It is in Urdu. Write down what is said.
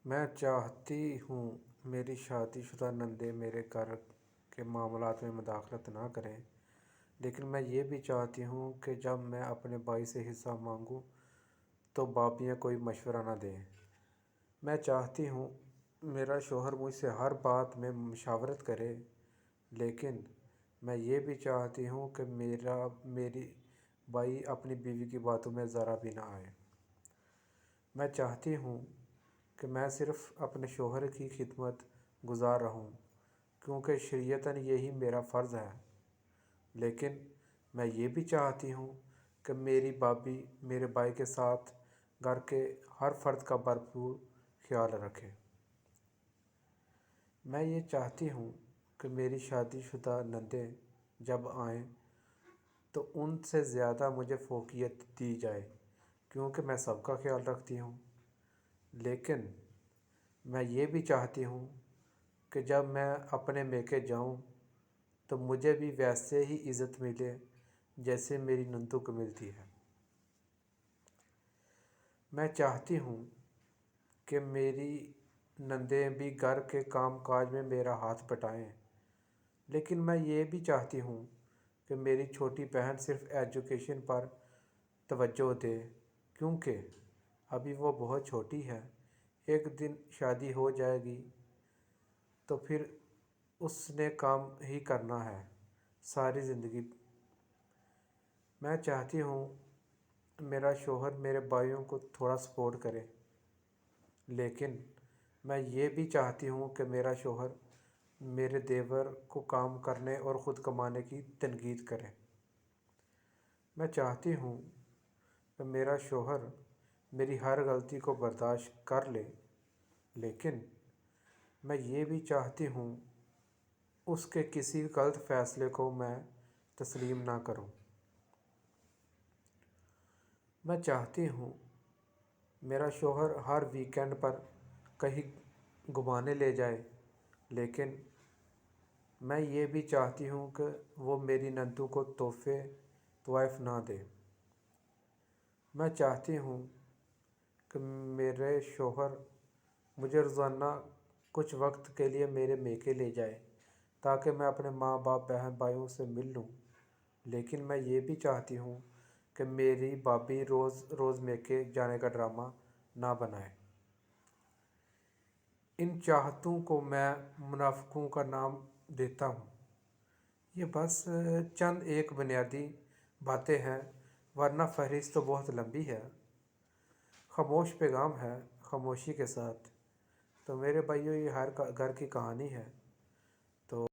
میں چاہتی ہوں میری شادی شدہ نندیں میرے گھر کے معاملات میں مداخلت نہ کریں، لیکن میں یہ بھی چاہتی ہوں کہ جب میں اپنے بھائی سے حصہ مانگوں تو بھابیاں کوئی مشورہ نہ دیں۔ میں چاہتی ہوں میرا شوہر مجھ سے ہر بات میں مشاورت کرے، لیکن میں یہ بھی چاہتی ہوں کہ میری بھائی اپنی بیوی کی باتوں میں ذرا بھی نہ آئے۔ میں چاہتی ہوں کہ میں صرف اپنے شوہر کی خدمت گزار رہوں، کیونکہ شریعتاً یہی میرا فرض ہے، لیکن میں یہ بھی چاہتی ہوں کہ میری بھابی میرے بھائی کے ساتھ گھر کے ہر فرد کا بھرپور خیال رکھے۔ میں یہ چاہتی ہوں کہ میری شادی شدہ نندیں جب آئیں تو ان سے زیادہ مجھے فوقیت دی جائے، کیونکہ میں سب کا خیال رکھتی ہوں، لیکن میں یہ بھی چاہتی ہوں کہ جب میں اپنے میکے جاؤں تو مجھے بھی ویسے ہی عزت ملے جیسے میری نندوں کو ملتی ہے۔ میں چاہتی ہوں کہ میری نندیں بھی گھر کے کام کاج میں میرا ہاتھ بٹائیں، لیکن میں یہ بھی چاہتی ہوں کہ میری چھوٹی بہن صرف ایجوکیشن پر توجہ دے، کیونکہ ابھی وہ بہت چھوٹی ہے۔ ایک دن شادی ہو جائے گی تو پھر اس نے کام ہی کرنا ہے ساری زندگی۔ میں چاہتی ہوں میرا شوہر میرے بھائیوں کو تھوڑا سپورٹ کرے، لیکن میں یہ بھی چاہتی ہوں کہ میرا شوہر میرے دیور کو کام کرنے اور خود کمانے کی تنقید کرے۔ میں چاہتی ہوں کہ میرا شوہر میری ہر غلطی کو برداشت کر لے، لیکن میں یہ بھی چاہتی ہوں اس کے کسی غلط فیصلے کو میں تسلیم نہ کروں۔ میں چاہتی ہوں میرا شوہر ہر ویکنڈ پر کہیں گھمانے لے جائے، لیکن میں یہ بھی چاہتی ہوں کہ وہ میری نندوں کو تحفے تحائف نہ دے۔ میں چاہتی ہوں کہ میرے شوہر مجھے روزانہ کچھ وقت کے لیے میرے میکے لے جائے تاکہ میں اپنے ماں باپ بہن بھائیوں سے مل لوں، لیکن میں یہ بھی چاہتی ہوں کہ میری بھابی روز روز میکے جانے کا ڈرامہ نہ بنائے۔ ان چاہتوں کو میں منافقوں کا نام دیتا ہوں۔ یہ بس چند ایک بنیادی باتیں ہیں، ورنہ فہرست تو بہت لمبی ہے۔ خاموش پیغام ہے خاموشی کے ساتھ۔ تو میرے بھائیوں، یہ ہر گھر کی کہانی ہے۔ تو